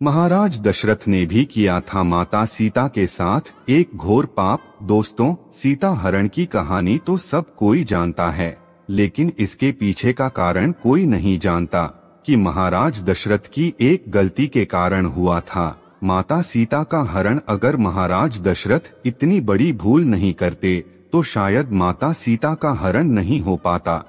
महाराज दशरथ ने भी किया था माता सीता के साथ एक घोर पाप। दोस्तों, सीता हरण की कहानी तो सब कोई जानता है, लेकिन इसके पीछे का कारण कोई नहीं जानता कि महाराज दशरथ की एक गलती के कारण हुआ था माता सीता का हरण। अगर महाराज दशरथ इतनी बड़ी भूल नहीं करते तो शायद माता सीता का हरण नहीं हो पाता।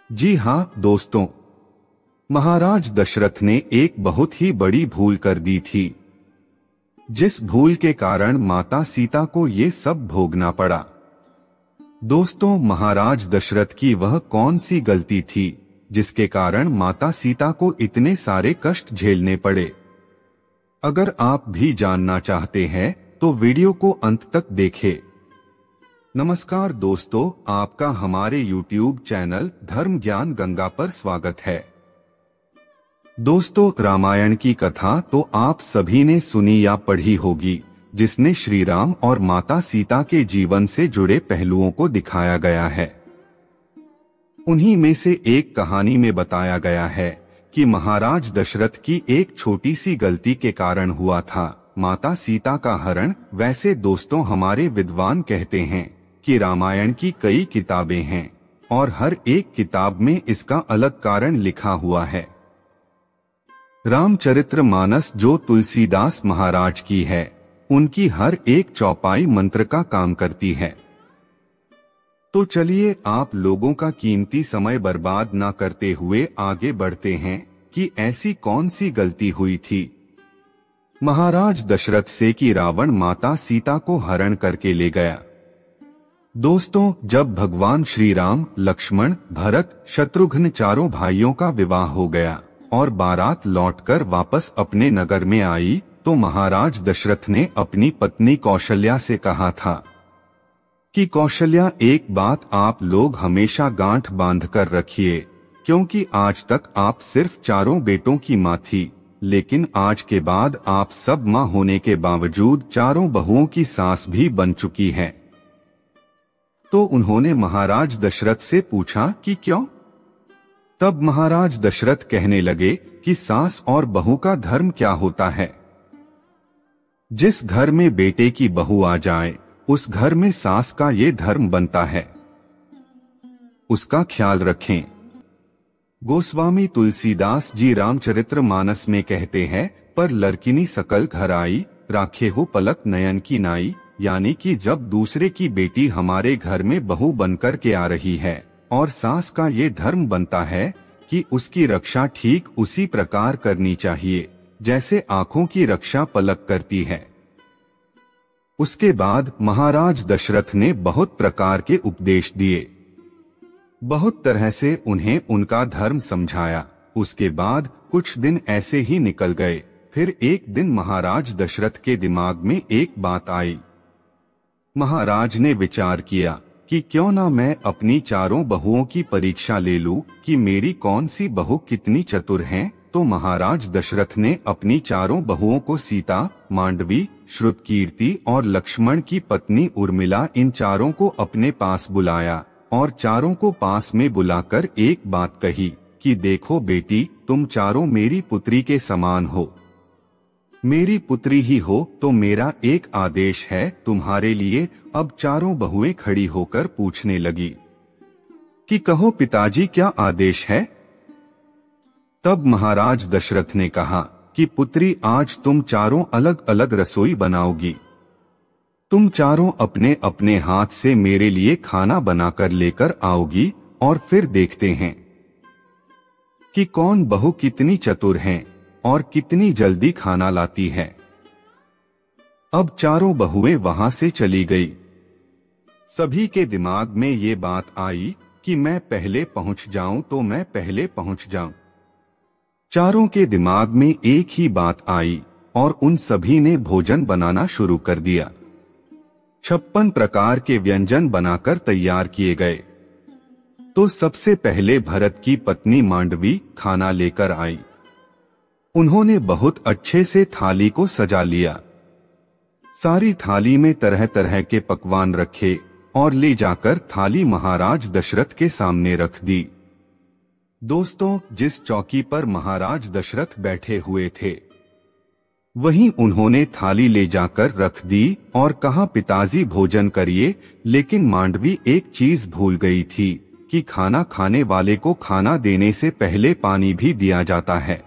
जी हाँ दोस्तों, महाराज दशरथ ने एक बहुत ही बड़ी भूल कर दी थी, जिस भूल के कारण माता सीता को ये सब भोगना पड़ा। दोस्तों, महाराज दशरथ की वह कौन सी गलती थी जिसके कारण माता सीता को इतने सारे कष्ट झेलने पड़े? अगर आप भी जानना चाहते हैं तो वीडियो को अंत तक देखें। नमस्कार दोस्तों, आपका हमारे YouTube चैनल धर्म ज्ञान गंगा पर स्वागत है। दोस्तों, रामायण की कथा तो आप सभी ने सुनी या पढ़ी होगी, जिसने श्री राम और माता सीता के जीवन से जुड़े पहलुओं को दिखाया गया है। उन्हीं में से एक कहानी में बताया गया है कि महाराज दशरथ की एक छोटी सी गलती के कारण हुआ था माता सीता का हरण। वैसे दोस्तों, हमारे विद्वान कहते हैं कि रामायण की कई किताबें हैं और हर एक किताब में इसका अलग कारण लिखा हुआ है। रामचरितमानस जो तुलसीदास महाराज की है, उनकी हर एक चौपाई मंत्र का काम करती है। तो चलिए आप लोगों का कीमती समय बर्बाद न करते हुए आगे बढ़ते हैं कि ऐसी कौन सी गलती हुई थी महाराज दशरथ से कि रावण माता सीता को हरण करके ले गया। दोस्तों, जब भगवान श्री राम, लक्ष्मण, भरत, शत्रुघ्न चारों भाइयों का विवाह हो गया और बारात लौटकर वापस अपने नगर में आई, तो महाराज दशरथ ने अपनी पत्नी कौशल्या से कहा था कि कौशल्या, एक बात आप लोग हमेशा गांठ बांध कर रखिए, क्योंकि आज तक आप सिर्फ चारों बेटों की माँ थी, लेकिन आज के बाद आप सब माँ होने के बावजूद चारों बहुओं की सास भी बन चुकी हैं। तो उन्होंने महाराज दशरथ से पूछा कि क्यों? तब महाराज दशरथ कहने लगे कि सास और बहू का धर्म क्या होता है। जिस घर में बेटे की बहू आ जाए, उस घर में सास का ये धर्म बनता है, उसका ख्याल रखें। गोस्वामी तुलसीदास जी रामचरितमानस में कहते हैं, पर लड़किनी सकल घर आई, राखे हो पलक नयन की नाई। यानी कि जब दूसरे की बेटी हमारे घर में बहू बनकर के आ रही है और सास का ये धर्म बनता है कि उसकी रक्षा ठीक उसी प्रकार करनी चाहिए जैसे आंखों की रक्षा पलक करती है। उसके बाद महाराज दशरथ ने बहुत प्रकार के उपदेश दिए, बहुत तरह से उन्हें उनका धर्म समझाया। उसके बाद कुछ दिन ऐसे ही निकल गए। फिर एक दिन महाराज दशरथ के दिमाग में एक बात आई। महाराज ने विचार किया कि क्यों ना मैं अपनी चारों बहुओं की परीक्षा ले लूं कि मेरी कौन सी बहू कितनी चतुर हैं। तो महाराज दशरथ ने अपनी चारों बहुओं को सीता, मांडवी, श्रुतकीर्ति और लक्ष्मण की पत्नी उर्मिला, इन चारों को अपने पास बुलाया और चारों को पास में बुलाकर एक बात कही कि देखो बेटी, तुम चारों मेरी पुत्री के समान हो। मेरी पुत्री ही हो तो मेरा एक आदेश है तुम्हारे लिए। अब चारों बहुएं खड़ी होकर पूछने लगी कि कहो पिताजी, क्या आदेश है? तब महाराज दशरथ ने कहा कि पुत्री, आज तुम चारों अलग अलग रसोई बनाओगी। तुम चारों अपने अपने हाथ से मेरे लिए खाना बनाकर लेकर आओगी और फिर देखते हैं कि कौन बहू कितनी चतुर है और कितनी जल्दी खाना लाती है। अब चारों बहुएं वहां से चली गई। सभी के दिमाग में ये बात आई कि मैं पहले पहुंच जाऊं तो मैं पहले पहुंच जाऊं। चारों के दिमाग में एक ही बात आई और उन सभी ने भोजन बनाना शुरू कर दिया। 56 प्रकार के व्यंजन बनाकर तैयार किए गए। तो सबसे पहले भरत की पत्नी मांडवी खाना लेकर आई। उन्होंने बहुत अच्छे से थाली को सजा लिया। सारी थाली में तरह तरह के पकवान रखे और ले जाकर थाली महाराज दशरथ के सामने रख दी। दोस्तों, जिस चौकी पर महाराज दशरथ बैठे हुए थे, वहीं उन्होंने थाली ले जाकर रख दी और कहा, पिताजी भोजन करिए। लेकिन मांडवी एक चीज भूल गई थी कि खाना खाने वाले को खाना देने से पहले पानी भी दिया जाता है।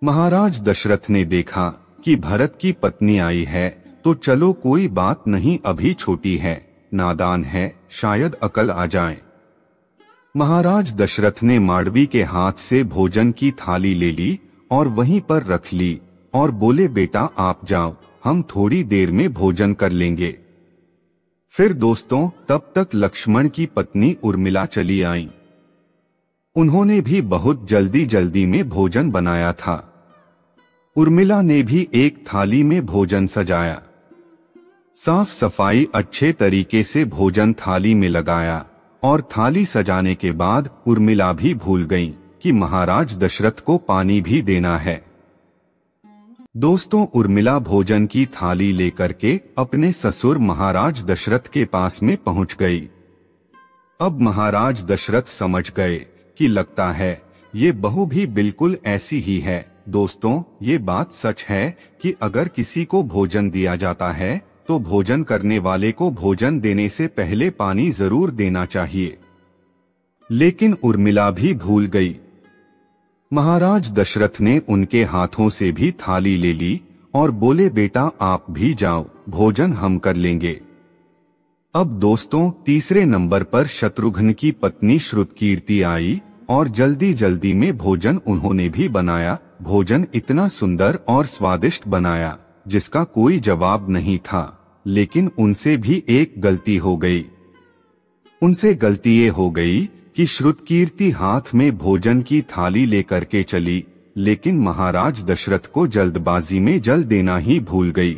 महाराज दशरथ ने देखा कि भरत की पत्नी आई है, तो चलो कोई बात नहीं, अभी छोटी है, नादान है, शायद अकल आ जाए। महाराज दशरथ ने मांडवी के हाथ से भोजन की थाली ले ली और वहीं पर रख ली और बोले, बेटा आप जाओ, हम थोड़ी देर में भोजन कर लेंगे। फिर दोस्तों, तब तक लक्ष्मण की पत्नी उर्मिला चली आई। उन्होंने भी बहुत जल्दी जल्दी में भोजन बनाया था। उर्मिला ने भी एक थाली में भोजन सजाया, साफ सफाई अच्छे तरीके से भोजन थाली में लगाया और थाली सजाने के बाद उर्मिला भी भूल गईं कि महाराज दशरथ को पानी भी देना है। दोस्तों, उर्मिला भोजन की थाली लेकर के अपने ससुर महाराज दशरथ के पास में पहुंच गई। अब महाराज दशरथ समझ गए कि लगता है ये बहू भी बिल्कुल ऐसी ही है। दोस्तों, ये बात सच है कि अगर किसी को भोजन दिया जाता है तो भोजन करने वाले को भोजन देने से पहले पानी जरूर देना चाहिए। लेकिन उर्मिला भी भूल गई। महाराज दशरथ ने उनके हाथों से भी थाली ले ली और बोले, बेटा आप भी जाओ, भोजन हम कर लेंगे। अब दोस्तों, तीसरे नंबर पर शत्रुघ्न की पत्नी श्रुतकीर्ति आई और जल्दी जल्दी में भोजन उन्होंने भी बनाया। भोजन इतना सुंदर और स्वादिष्ट बनाया जिसका कोई जवाब नहीं था। लेकिन उनसे भी एक गलती हो गई। उनसे गलती ये हो गई कि श्रुतकीर्ति हाथ में भोजन की थाली लेकर के चली, लेकिन महाराज दशरथ को जल्दबाजी में जल देना ही भूल गई।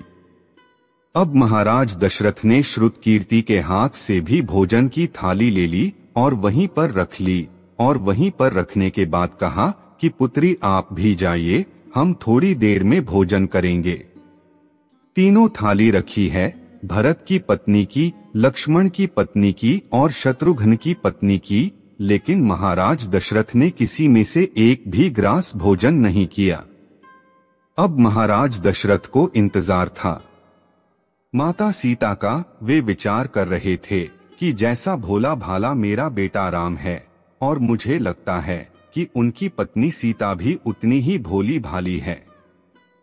अब महाराज दशरथ ने श्रुतकीर्ति के हाथ से भी भोजन की थाली ले ली और वहीं पर रख ली और वहीं पर रखने के बाद कहा कि पुत्री आप भी जाइए, हम थोड़ी देर में भोजन करेंगे। तीनों थाली रखी है, भरत की पत्नी की, लक्ष्मण की पत्नी की और शत्रुघ्न की पत्नी की, लेकिन महाराज दशरथ ने किसी में से एक भी ग्रास भोजन नहीं किया। अब महाराज दशरथ को इंतजार था माता सीता का। वे विचार कर रहे थे कि जैसा भोला भाला मेरा बेटा राम है और मुझे लगता है कि उनकी पत्नी सीता भी उतनी ही भोली भाली है,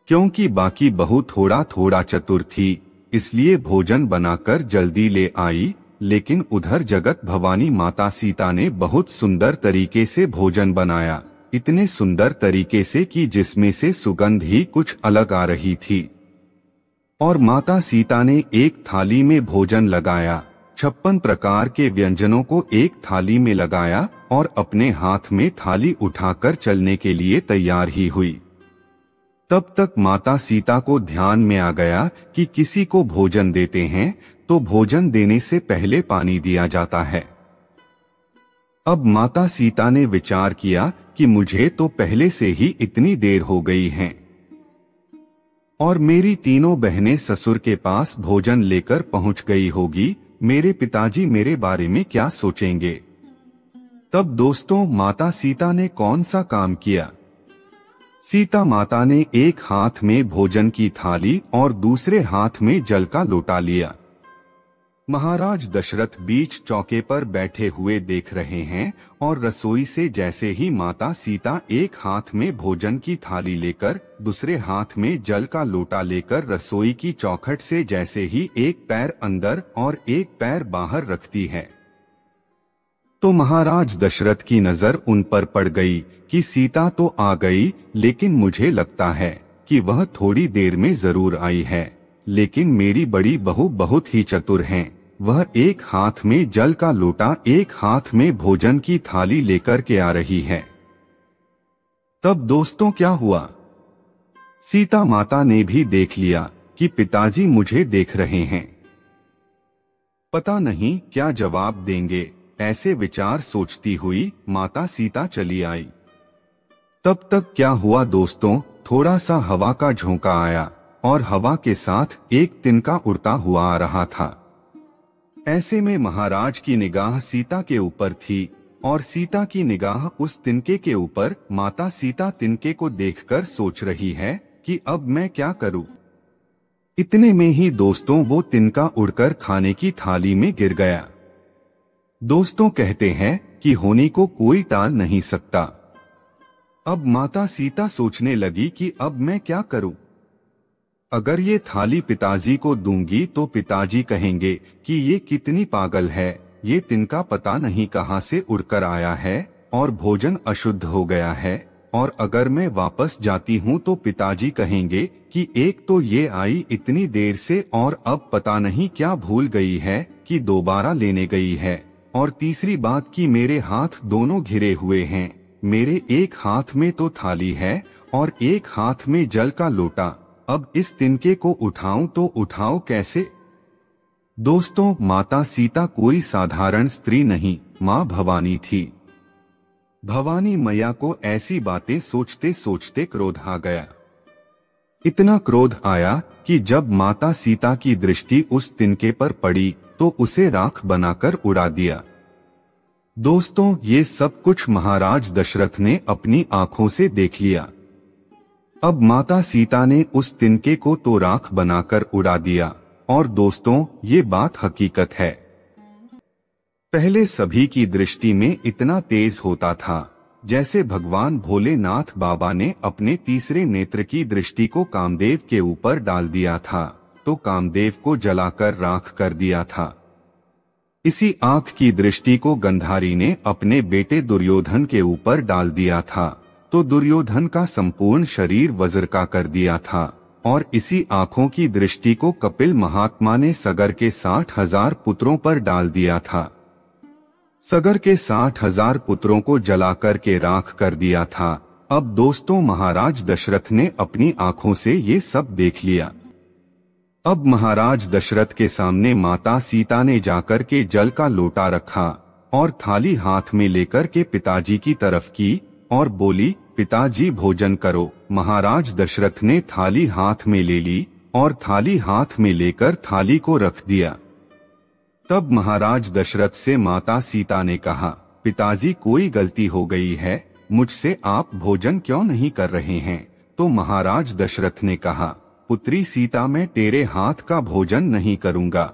क्योंकि बाकी बहू थोड़ा थोड़ा चतुर थी, इसलिए भोजन बनाकर जल्दी ले आई। लेकिन उधर जगत भवानी माता सीता ने बहुत सुंदर तरीके से भोजन बनाया, इतने सुंदर तरीके से कि जिसमें से सुगंध ही कुछ अलग आ रही थी। और माता सीता ने एक थाली में भोजन लगाया, 56 प्रकार के व्यंजनों को एक थाली में लगाया और अपने हाथ में थाली उठाकर चलने के लिए तैयार ही हुई। तब तक माता सीता को ध्यान में आ गया कि किसी को भोजन देते हैं तो भोजन देने से पहले पानी दिया जाता है। अब माता सीता ने विचार किया कि मुझे तो पहले से ही इतनी देर हो गई है और मेरी तीनों बहनें ससुर के पास भोजन लेकर पहुंच गई होगी, मेरे पिताजी मेरे बारे में क्या सोचेंगे। तब दोस्तों, माता सीता ने कौन सा काम किया। सीता माता ने एक हाथ में भोजन की थाली और दूसरे हाथ में जल का लोटा लिया। महाराज दशरथ बीच चौके पर बैठे हुए देख रहे हैं और रसोई से जैसे ही माता सीता एक हाथ में भोजन की थाली लेकर दूसरे हाथ में जल का लोटा लेकर रसोई की चौखट से जैसे ही एक पैर अंदर और एक पैर बाहर रखती है, तो महाराज दशरथ की नजर उन पर पड़ गई कि सीता तो आ गई, लेकिन मुझे लगता है कि वह थोड़ी देर में जरूर आई है। लेकिन मेरी बड़ी बहू बहुत ही चतुर हैं, वह एक हाथ में जल का लोटा एक हाथ में भोजन की थाली लेकर के आ रही है। तब दोस्तों क्या हुआ, सीता माता ने भी देख लिया कि पिताजी मुझे देख रहे हैं, पता नहीं क्या जवाब देंगे। ऐसे विचार सोचती हुई माता सीता चली आई। तब तक क्या हुआ दोस्तों, थोड़ा सा हवा का झोंका आया और हवा के साथ एक तिनका उड़ता हुआ आ रहा था। ऐसे में महाराज की निगाह सीता के ऊपर थी और सीता की निगाह उस तिनके के ऊपर। माता सीता तिनके को देखकर सोच रही है कि अब मैं क्या करूं। इतने में ही दोस्तों वो तिनका उड़कर खाने की थाली में गिर गया। दोस्तों कहते हैं कि होनी को कोई टाल नहीं सकता। अब माता सीता सोचने लगी कि अब मैं क्या करूं। अगर ये थाली पिताजी को दूंगी तो पिताजी कहेंगे कि ये कितनी पागल है, ये तिनका पता नहीं कहां से उड़कर आया है और भोजन अशुद्ध हो गया है। और अगर मैं वापस जाती हूँ तो पिताजी कहेंगे कि एक तो ये आई इतनी देर से और अब पता नहीं क्या भूल गई है कि दोबारा लेने गई है। और तीसरी बात कि मेरे हाथ दोनों घिरे हुए हैं, मेरे एक हाथ में तो थाली है और एक हाथ में जल का लोटा। अब इस तिनके को उठाऊं तो उठाओ कैसे। दोस्तों, माता सीता कोई साधारण स्त्री नहीं, माँ भवानी थी। भवानी मैया को ऐसी बातें सोचते सोचते क्रोध आ गया। इतना क्रोध आया कि जब माता सीता की दृष्टि उस तिनके पर पड़ी तो उसे राख बनाकर उड़ा दिया। दोस्तों, ये सब कुछ महाराज दशरथ ने अपनी आंखों से देख लिया। अब माता सीता ने उस तिनके को तो राख बनाकर उड़ा दिया। और दोस्तों, ये बात हकीकत है। पहले सभी की दृष्टि में इतना तेज होता था जैसे भगवान भोलेनाथ बाबा ने अपने तीसरे नेत्र की दृष्टि को कामदेव के ऊपर डाल दिया था तो कामदेव को जलाकर राख कर दिया था। इसी आंख की दृष्टि को गंधारी ने अपने बेटे दुर्योधन के ऊपर डाल दिया था तो दुर्योधन का संपूर्ण शरीर वज्र का कर दिया था। और इसी आंखों की दृष्टि को कपिल महात्मा ने सगर के 60,000 पुत्रों पर डाल दिया था। सगर के 60,000 पुत्रों को जलाकर के राख कर दिया था। अब दोस्तों, महाराज दशरथ ने अपनी आंखों से ये सब देख लिया। अब महाराज दशरथ के सामने माता सीता ने जाकर के जल का लोटा रखा और थाली हाथ में लेकर के पिताजी की तरफ की और बोली, पिताजी भोजन करो। महाराज दशरथ ने थाली हाथ में ले ली और थाली हाथ में लेकर थाली को रख दिया। तब महाराज दशरथ से माता सीता ने कहा, पिताजी कोई गलती हो गई है, मुझसे आप भोजन क्यों नहीं कर रहे हैं। तो महाराज दशरथ ने कहा, पुत्री सीता, मैं तेरे हाथ का भोजन नहीं करूंगा।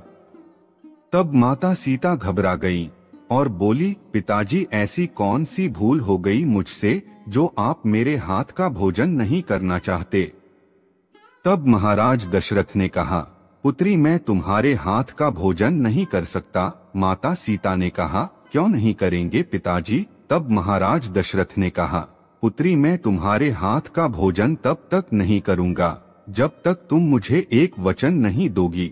तब माता सीता घबरा गई और बोली, पिताजी ऐसी कौन सी भूल हो गई मुझसे जो आप मेरे हाथ का भोजन नहीं करना चाहते। तब महाराज दशरथ ने कहा, पुत्री मैं तुम्हारे हाथ का भोजन नहीं कर सकता। माता सीता ने कहा, क्यों नहीं करेंगे पिताजी। तब महाराज दशरथ ने कहा, पुत्री मैं तुम्हारे हाथ का भोजन तब तक नहीं करूंगा जब तक तुम मुझे एक वचन नहीं दोगी।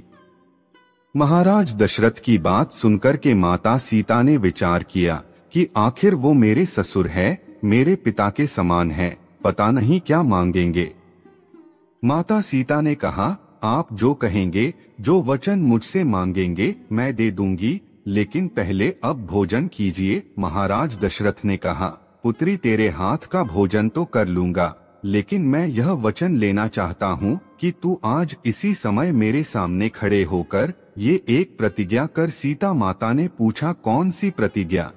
महाराज दशरथ की बात सुनकर के माता सीता ने विचार किया कि आखिर वो मेरे ससुर है, मेरे पिता के समान है, पता नहीं क्या मांगेंगे। माता सीता ने कहा, आप जो कहेंगे, जो वचन मुझसे मांगेंगे मैं दे दूंगी, लेकिन पहले अब भोजन कीजिए। महाराज दशरथ ने कहा, पुत्री तेरे हाथ का भोजन तो कर लूंगा, लेकिन मैं यह वचन लेना चाहता हूँ कि तू आज इसी समय मेरे सामने खड़े होकर ये एक प्रतिज्ञा कर। सीता माता ने पूछा, कौन सी प्रतिज्ञा।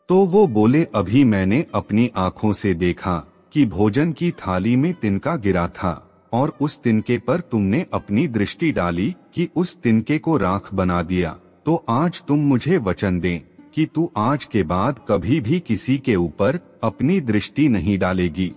तो वो बोले, अभी मैंने अपनी आंखों से देखा कि भोजन की थाली में तिनका गिरा था और उस तिनके पर तुमने अपनी दृष्टि डाली कि उस तिनके को राख बना दिया। तो आज तुम मुझे वचन दें कि तू आज के बाद कभी भी किसी के ऊपर अपनी दृष्टि नहीं डालेगी।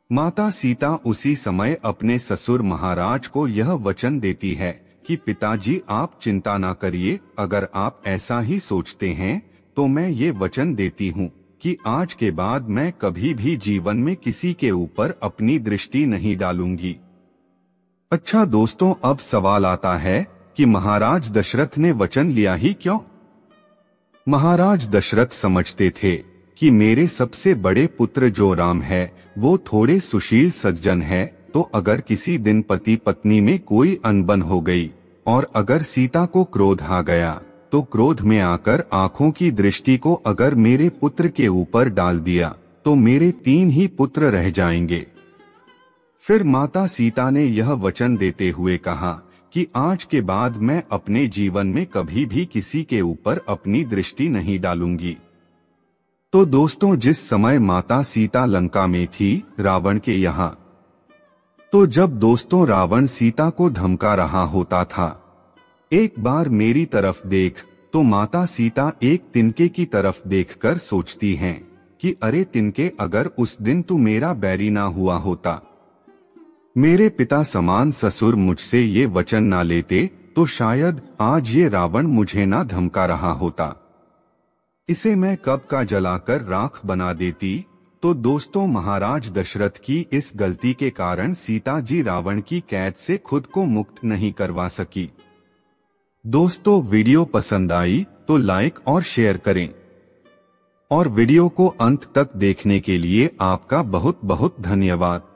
माता सीता उसी समय अपने ससुर महाराज को यह वचन देती है कि पिताजी आप चिंता ना करिए, अगर आप ऐसा ही सोचते हैं तो मैं ये वचन देती हूँ कि आज के बाद मैं कभी भी जीवन में किसी के ऊपर अपनी दृष्टि नहीं डालूंगी। अच्छा दोस्तों, अब सवाल आता है कि महाराज दशरथ ने वचन लिया ही क्यों। महाराज दशरथ समझते थे कि मेरे सबसे बड़े पुत्र जो राम है वो थोड़े सुशील सज्जन है, तो अगर किसी दिन पति पत्नी में कोई अनबन हो गई और अगर सीता को क्रोध आ गया तो क्रोध में आकर आंखों की दृष्टि को अगर मेरे पुत्र के ऊपर डाल दिया तो मेरे 3 ही पुत्र रह जाएंगे। फिर माता सीता ने यह वचन देते हुए कहा कि आज के बाद मैं अपने जीवन में कभी भी किसी के ऊपर अपनी दृष्टि नहीं डालूंगी। तो दोस्तों, जिस समय माता सीता लंका में थी, रावण के यहाँ, तो जब दोस्तों रावण सीता को धमका रहा होता था, एक बार मेरी तरफ देख, तो माता सीता एक तिनके की तरफ देखकर सोचती हैं कि अरे तिनके, अगर उस दिन तू मेरा बैरी ना हुआ होता, मेरे पिता समान ससुर मुझसे ये वचन ना लेते, तो शायद आज ये रावण मुझे ना धमका रहा होता, इसे मैं कब का जलाकर राख बना देती। तो दोस्तों, महाराज दशरथ की इस गलती के कारण सीता जी रावण की कैद से खुद को मुक्त नहीं करवा सकी। दोस्तों, वीडियो पसंद आई तो लाइक और शेयर करें, और वीडियो को अंत तक देखने के लिए आपका बहुत बहुत धन्यवाद।